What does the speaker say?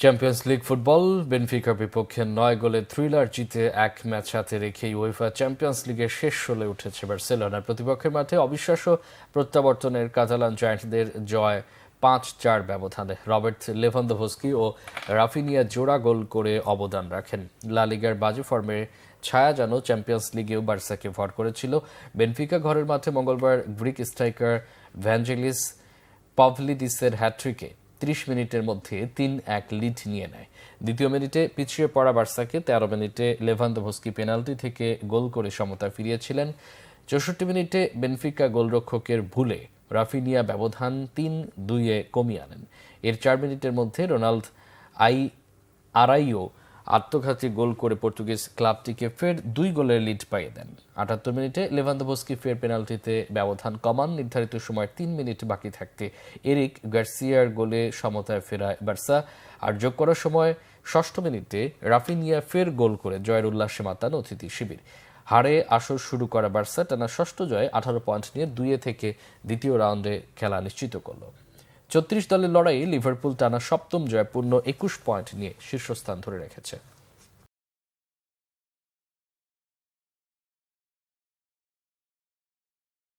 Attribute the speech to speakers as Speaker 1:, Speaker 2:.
Speaker 1: Champions league football বেনফিকার বিপক্ষে ৯ গোলের thriller জিতে এক ম্যাচ হাতে রেখেই উয়েফা চ্যাম্পিয়ন্স লিগের শেষ ষোলোয় উঠেছে বার্সেলোনার প্রতিপক্ষের মাঠে অবিশ্বাস্য প্রত্যাবর্তনের কাতালান জায়ান্টদের জয় ৫-৪ ব্যবধানে। রবার্ট লেভানদোভস্কি ও রাফিনিয়া জোড়া গোল করে অবদান রাখেন। লা লিগার বাজে ফর্মের ছায়া যেন চ্যাম্পিয়ন্স লিগেও বার্সাকে ভর করেছিল। বেনফিকা ঘরের মাঠে মঙ্গলবার গ্রিক স্ট্রাইকার ভ্যাঞ্জেলিস পাভলিডিসের হ্যাটট্রিকে ৩০ মিনিটের মধ্যে ৩-১ লিড নিয়ে নেয়। দ্বিতীয় মিনিটে পিছিয়ে পড়া বার্সাকে ১৩ মিনিটে লেভানদোভস্কি পেনাল্টি থেকে গোল করে সমতা ফিরিয়েছিলেন। ৬৪ মিনিটে বেনফিকা গোলরক্ষকের ভুলে রাফিনিয়া ব্যবধান ৩-২-এ কমিয়ে আনেন। এর ৪ মিনিটের মধ্যে রোনাল্ড আরাইও আত্মঘাতী গোল করে পর্তুগিজ ক্লাবটিকে ফের ২ গোলের লিড পাইয়ে দেন। ৭৮ মিনিটে লেভানদোভস্কি ফের পেনাল্টিতে ব্যবধান কমান। নির্ধারিত সময় ৩ মিনিট বাকি থাকতে এরিক গার্সিয়ার গোলে সমতায় ফেরায় বার্সা। আর যোগ করার সময় ৬০ মিনিটে রাফিনিয়া ফের গোল করে জয়ের উল্লাসে মাতান অতিথি শিবির। হারে আসর শুরু করা বার্সা টানা ষষ্ঠ জয়ে ১৮ পয়েন্ট নিয়ে ২ থেকে দ্বিতীয় রাউন্ডে খেলা নিশ্চিত করল। ৩৬ দলের লড়াইয়ে লিভারপুল টানা সপ্তম জয়ে পূর্ণ ২১ পয়েন্ট নিয়ে শীর্ষস্থান ধরে রেখেছে।